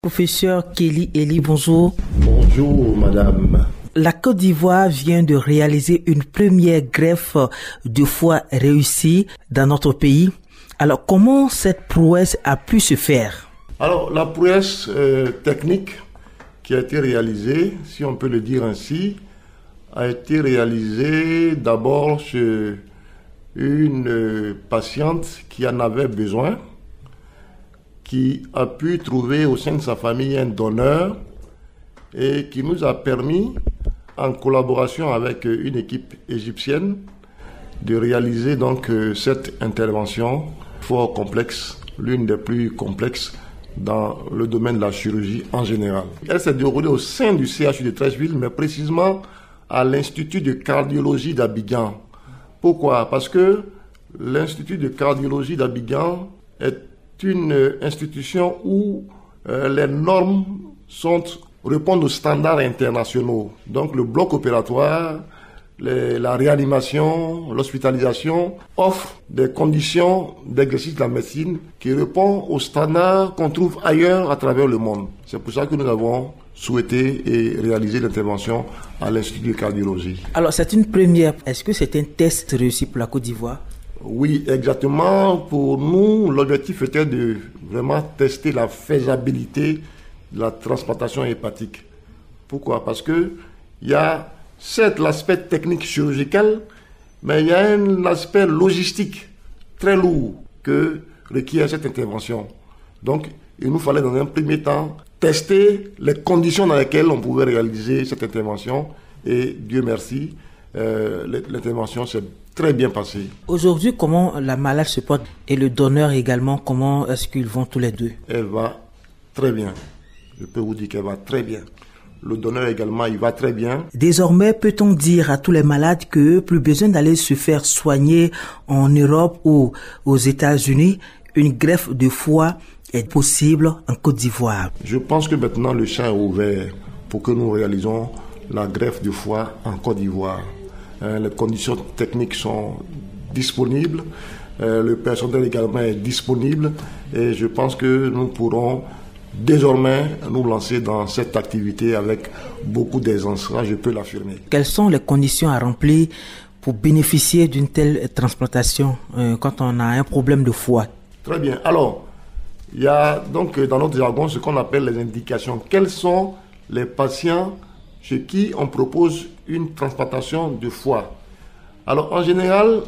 Professeur Kelly Eli, bonjour. Bonjour, madame. La Côte d'Ivoire vient de réaliser une première greffe de foie réussie dans notre pays. Alors, comment cette prouesse a pu se faire? Alors, la prouesse technique qui a été réalisée, si on peut le dire ainsi, a été réalisée d'abord chez une patiente qui en avait besoin, qui a pu trouver au sein de sa famille un donneur et qui nous a permis, en collaboration avec une équipe égyptienne, de réaliser donc cette intervention fort complexe, l'une des plus complexes dans le domaine de la chirurgie en général. Elle s'est déroulée au sein du CHU de Treichville, mais précisément à l'Institut de cardiologie d'Abidjan. Pourquoi? Parce que l'Institut de cardiologie d'Abidjan est une institution où les normes répondent aux standards internationaux. Donc le bloc opératoire, la réanimation, l'hospitalisation offrent des conditions d'exercice de la médecine qui répondent aux standards qu'on trouve ailleurs à travers le monde. C'est pour ça que nous avons souhaité et réalisé l'intervention à l'Institut de cardiologie. Alors c'est une première. Est-ce que c'est un test réussi pour la Côte d'Ivoire? Oui, exactement. Pour nous, l'objectif était de vraiment tester la faisabilité de la transplantation hépatique. Pourquoi? Parce que il y a certes l'aspect technique chirurgical, mais il y a un aspect logistique très lourd que requiert cette intervention. Donc, il nous fallait dans un premier temps tester les conditions dans lesquelles on pouvait réaliser cette intervention. Et Dieu merci, l'intervention s'est très bien passée. Aujourd'hui, comment la malade se porte et le donneur également, comment est-ce qu'ils vont tous les deux? Elle va très bien. Je peux vous dire qu'elle va très bien. Le donneur également, il va très bien. Désormais, peut-on dire à tous les malades que plus besoin d'aller se faire soigner en Europe ou aux États-Unis, une greffe de foie est possible en Côte d'Ivoire? Je pense que maintenant le champ est ouvert pour que nous réalisons la greffe de foie en Côte d'Ivoire. Les conditions techniques sont disponibles, le personnel également est disponible et je pense que nous pourrons désormais nous lancer dans cette activité avec beaucoup d'aisance, je peux l'affirmer. Quelles sont les conditions à remplir pour bénéficier d'une telle transplantation quand on a un problème de foie? Très bien. Alors, il y a donc dans notre jargon ce qu'on appelle les indications. Quels sont les patients chez qui on propose une transplantation de foie? Alors, en général,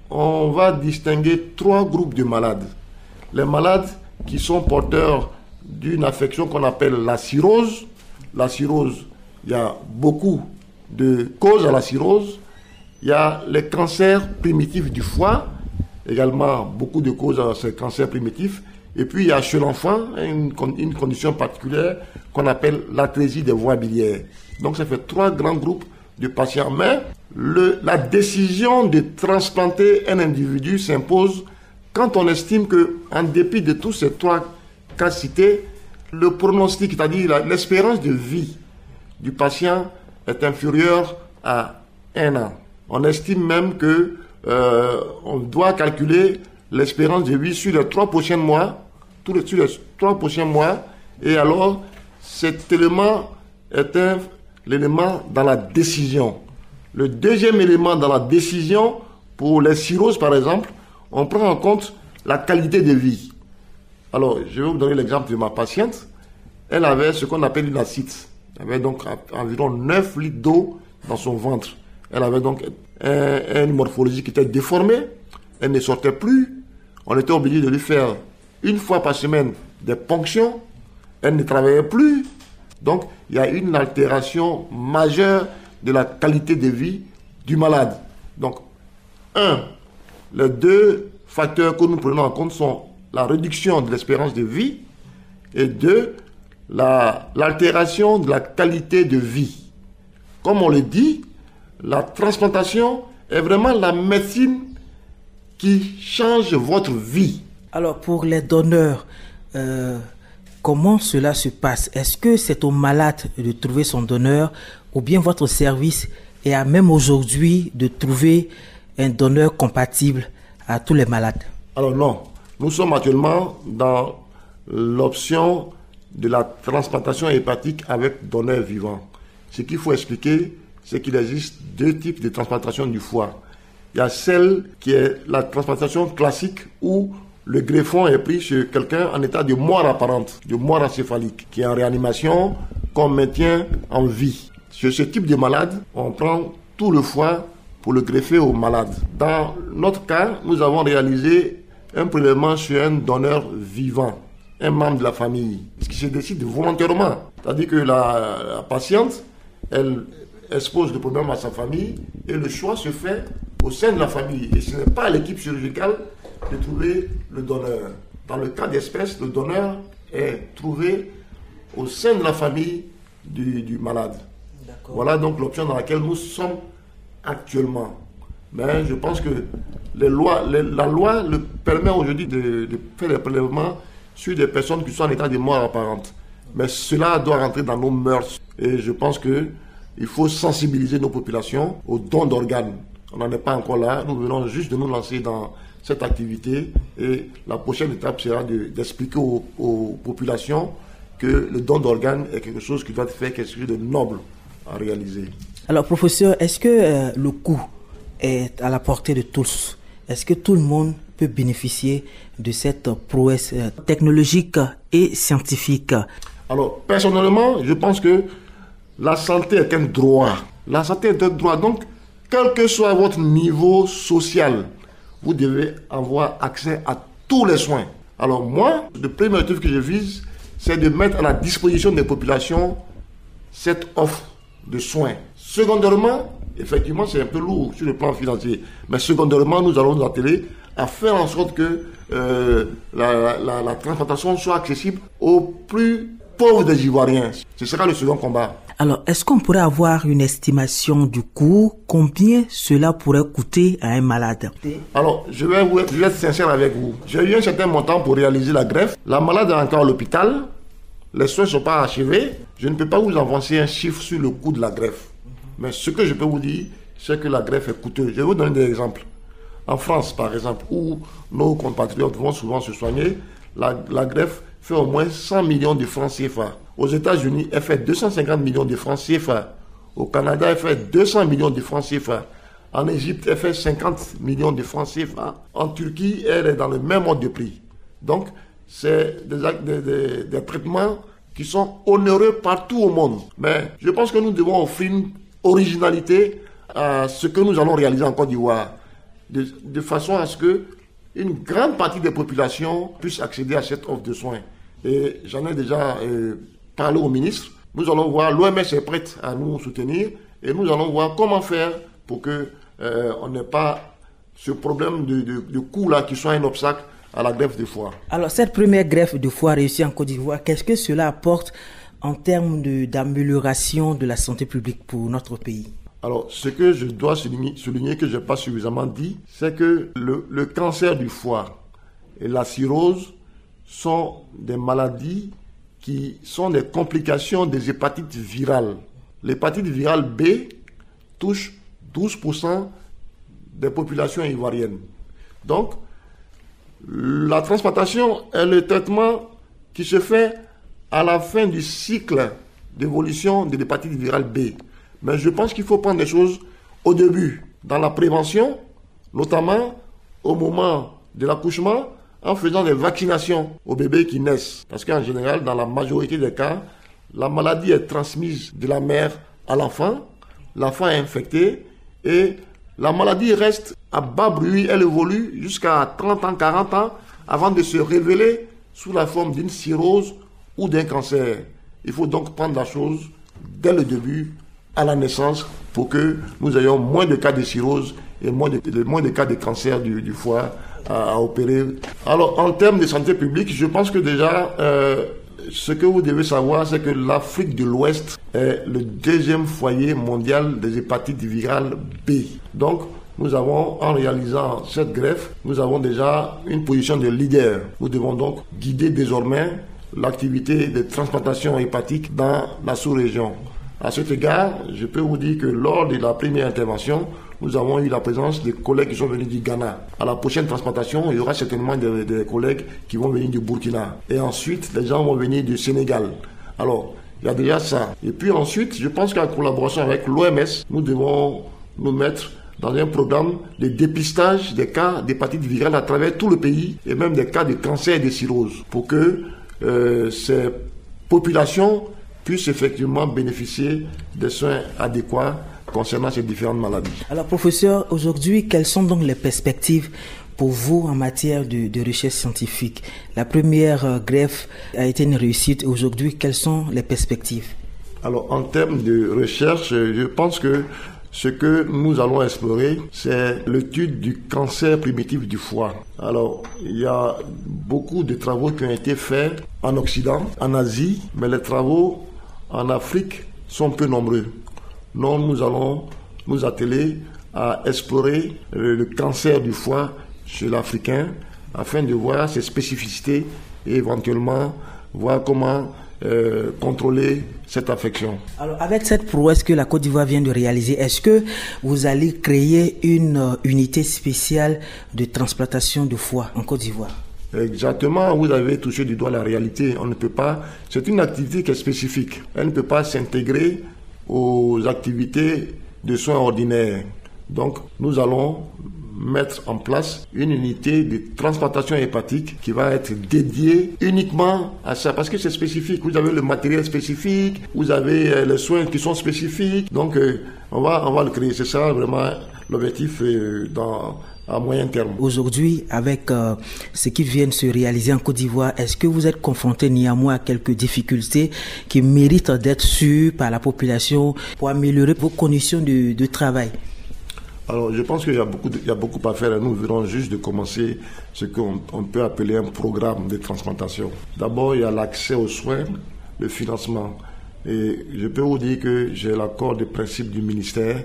on va distinguer 3 groupes de malades. Les malades qui sont porteurs d'une affection qu'on appelle la cirrhose. La cirrhose, il y a beaucoup de causes à la cirrhose. Il y a les cancers primitifs du foie, également beaucoup de causes à ces cancers primitifs. Et puis il y a chez l'enfant une condition particulière qu'on appelle l'atrésie des voies biliaires. Donc ça fait 3 grands groupes de patients. Mais la décision de transplanter un individu s'impose quand on estime qu'en dépit de tous ces 3 cas cités, le pronostic, c'est-à-dire l'espérance de vie du patient est inférieure à 1 an. On estime même que on doit calculer l'espérance de vie sur les 3 prochains mois, sur les 3 prochains mois, et alors cet élément est l'élément dans la décision. Le deuxième élément dans la décision, pour les cirrhoses par exemple, on prend en compte la qualité de vie. Alors, je vais vous donner l'exemple de ma patiente. Elle avait ce qu'on appelle une ascite. Elle avait donc environ 9 litres d'eau dans son ventre. Elle avait donc une morphologie qui était déformée. Elle ne sortait plus. On était obligé de lui faire 1 fois par semaine des ponctions. Elle ne travaillait plus. Donc, il y a une altération majeure de la qualité de vie du malade. Donc, les 2 facteurs que nous prenons en compte sont la réduction de l'espérance de vie et 2, l'altération de la qualité de vie. Comme on le dit, la transplantation est vraiment la médecine qui change votre vie. Alors pour les donneurs, comment cela se passe? Est-ce que c'est au malade de trouver son donneur ou bien votre service est à même aujourd'hui de trouver un donneur compatible à tous les malades? Alors non. Nous sommes actuellement dans l'option de la transplantation hépatique avec donneur vivant. Ce qu'il faut expliquer, c'est qu'il existe deux types de transplantation du foie. Il y a celle qui est la transplantation classique où le greffon est pris sur quelqu'un en état de mort apparente, de mort encéphalique, qui est en réanimation, qu'on maintient en vie. Sur ce type de malade, on prend tout le foie pour le greffer au malade. Dans notre cas, nous avons réalisé un prélèvement sur un donneur vivant, un membre de la famille, ce qui se décide volontairement. C'est-à-dire que la patiente, elle expose le problème à sa famille et le choix se fait au sein de la famille. Et ce n'est pas à l'équipe chirurgicale de trouver le donneur. Dans le cas d'espèce, le donneur est trouvé au sein de la famille du malade. D'accord. Voilà donc l'option dans laquelle nous sommes actuellement. Mais je pense que la loi le permet aujourd'hui de faire des prélèvements sur des personnes qui sont en état de mort apparente. Mais cela doit rentrer dans nos mœurs. Et je pense qu'il faut sensibiliser nos populations au don d'organes. On n'en est pas encore là. Nous venons juste de nous lancer dans cette activité. Et la prochaine étape sera d'expliquer aux populations que le don d'organes est quelque chose qui doit être fait, quelque chose de noble à réaliser. Alors, professeur, est-ce que le coût est à la portée de tous? Est-ce que tout le monde peut bénéficier de cette prouesse technologique et scientifique? Alors, personnellement, je pense que la santé est un droit. La santé est un droit. Donc, quel que soit votre niveau social, vous devez avoir accès à tous les soins. Alors moi, le premier objectif que je vise, c'est de mettre à la disposition des populations cette offre de soins. Secondairement, effectivement, c'est un peu lourd sur le plan financier. Mais secondairement, nous allons nous atteler à faire en sorte que la transplantation soit accessible aux plus pauvres des Ivoiriens. Ce sera le second combat. Alors, est-ce qu'on pourrait avoir une estimation du coût? Combien cela pourrait coûter à un malade? Alors, je vais être sincère avec vous. J'ai eu un certain montant pour réaliser la greffe. La malade est encore à l'hôpital. Les soins ne sont pas achevés. Je ne peux pas vous avancer un chiffre sur le coût de la greffe. Mais ce que je peux vous dire, c'est que la greffe est coûteuse. Je vais vous donner des exemples. En France, par exemple, où nos compatriotes vont souvent se soigner, la greffe fait au moins 100 millions de francs CFA. Aux États-Unis, elle fait 250 millions de francs CFA. Au Canada, elle fait 200 millions de francs CFA. En Égypte, elle fait 50 millions de francs CFA. En Turquie, elle est dans le même ordre de prix. Donc, c'est des traitements qui sont onéreux partout au monde. Mais je pense que nous devons offrir une originalité à ce que nous allons réaliser en Côte d'Ivoire, de façon à ce que une grande partie des populations puissent accéder à cette offre de soins. Et j'en ai déjà parlé au ministre. Nous allons voir, l'OMS est prête à nous soutenir et nous allons voir comment faire pour que on n'ait pas ce problème de coût là qui soit un obstacle à la greffe de foie. Alors cette première greffe de foie réussie en Côte d'Ivoire, qu'est-ce que cela apporte en termes d'amélioration de la santé publique pour notre pays? Alors, ce que je dois souligner que je n'ai pas suffisamment dit, c'est que le cancer du foie et la cirrhose sont des maladies qui sont des complications des hépatites virales. L'hépatite virale B touche 12% des populations ivoiriennes. Donc, la transplantation est le traitement qui se fait à la fin du cycle d'évolution de l'hépatite virale B. Mais je pense qu'il faut prendre des choses au début, dans la prévention, notamment au moment de l'accouchement, en faisant des vaccinations aux bébés qui naissent. Parce qu'en général, dans la majorité des cas, la maladie est transmise de la mère à l'enfant, l'enfant est infecté et la maladie reste à bas bruit, elle évolue jusqu'à 30 ans, 40 ans avant de se révéler sous la forme d'une cirrhose ou d'un cancer. Il faut donc prendre la chose dès le début, à la naissance, pour que nous ayons moins de cas de cirrhose et moins de cas de cancer du foie à opérer. Alors, en termes de santé publique, je pense que déjà, ce que vous devez savoir, c'est que l'Afrique de l'Ouest est le deuxième foyer mondial des hépatites virales B. Donc, nous avons, en réalisant cette greffe, nous avons déjà une position de leader. Nous devons donc guider désormais l'activité de transplantation hépatique dans la sous-région. À cet égard, je peux vous dire que lors de la première intervention, nous avons eu la présence des collègues qui sont venus du Ghana. À la prochaine transplantation, il y aura certainement des collègues qui vont venir du Burkina. Et ensuite, les gens vont venir du Sénégal. Alors, il y a déjà ça. Et puis ensuite, je pense qu'en collaboration avec l'OMS, nous devons nous mettre dans un programme de dépistage des cas d'hépatite virale à travers tout le pays et même des cas de cancer et de cirrhose pour que ces populations puissent effectivement bénéficier des soins adéquats concernant ces différentes maladies. Alors professeur, aujourd'hui, quelles sont donc les perspectives pour vous en matière de recherche scientifique? La première greffe a été une réussite. Aujourd'hui, quelles sont les perspectives? Alors en termes de recherche, je pense que ce que nous allons explorer, c'est l'étude du cancer primitif du foie. Alors, il y a beaucoup de travaux qui ont été faits en Occident, en Asie, mais les travaux en Afrique sont peu nombreux. Donc, nous allons nous atteler à explorer le cancer du foie chez l'Africain afin de voir ses spécificités et éventuellement voir comment contrôler cette affection. Alors, avec cette prouesse que la Côte d'Ivoire vient de réaliser, est-ce que vous allez créer une unité spéciale de transplantation de foie en Côte d'Ivoire? Exactement, vous avez touché du doigt la réalité. On ne peut pas, c'est une activité qui est spécifique. Elle ne peut pas s'intégrer aux activités de soins ordinaires. Donc, nous allons mettre en place une unité de transplantation hépatique qui va être dédiée uniquement à ça, parce que c'est spécifique. Vous avez le matériel spécifique, vous avez les soins qui sont spécifiques, donc on va le créer. C'est ça vraiment l'objectif à moyen terme. Aujourd'hui, avec ce qui vient de se réaliser en Côte d'Ivoire, est-ce que vous êtes confronté néanmoins à quelques difficultés qui méritent d'être sues par la population pour améliorer vos conditions de travail? Alors, je pense qu'il y a beaucoup à faire. Nous venons juste de commencer ce qu'on peut appeler un programme de transplantation. D'abord, il y a l'accès aux soins, le financement. Et je peux vous dire que j'ai l'accord de principe du ministère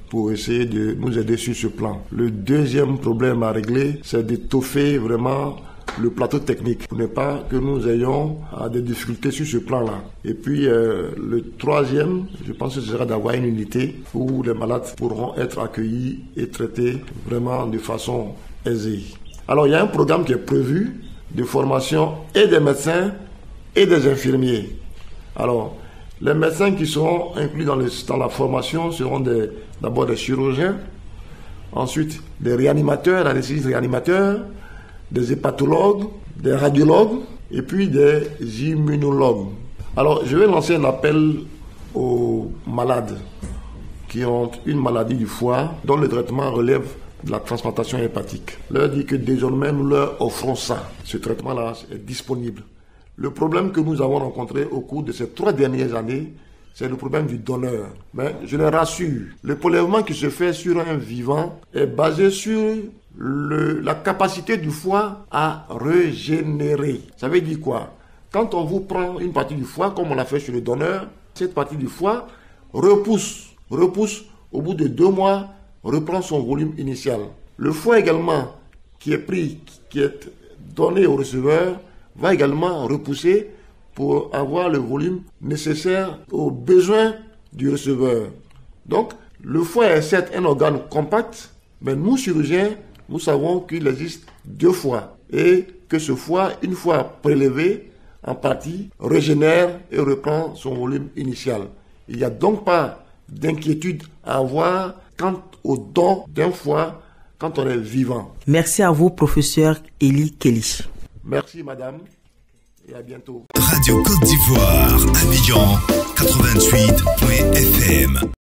pour essayer de nous aider sur ce plan. Le deuxième problème à régler, c'est d'étoffer vraiment le plateau technique pour ne pas que nous ayons des difficultés sur ce plan-là. Et puis le troisième, je pense que ce sera d'avoir une unité où les malades pourront être accueillis et traités vraiment de façon aisée. Alors il y a un programme qui est prévu de formation et des médecins et des infirmiers. Alors les médecins qui seront inclus dans la formation seront d'abord des chirurgiens, ensuite des réanimateurs, anesthésistes réanimateurs, des hépatologues, des radiologues et puis des immunologues. Alors, je vais lancer un appel aux malades qui ont une maladie du foie dont le traitement relève de la transplantation hépatique. Leur dit que désormais nous leur offrons ça. Ce traitement-là est disponible. Le problème que nous avons rencontré au cours de ces 3 dernières années, c'est le problème du donneur. Mais je les rassure, le prélèvement qui se fait sur un vivant est basé sur la capacité du foie à régénérer. Ça veut dire quoi? Quand on vous prend une partie du foie, comme on l'a fait chez le donneur, cette partie du foie repousse, au bout de 2 mois, reprend son volume initial. Le foie également, qui est donné au receveur, va également repousser pour avoir le volume nécessaire aux besoins du receveur. Donc, le foie est certes un organe compact, mais nous, chirurgiens, nous savons qu'il existe 2 foies et que ce foie, une fois prélevé, en partie, régénère et reprend son volume initial. Il n'y a donc pas d'inquiétude à avoir quant au don d'un foie quand on est vivant. Merci à vous, professeur Eli Kelly. Merci, madame, et à bientôt. Radio Côte d'Ivoire, Abidjan, 88.fm.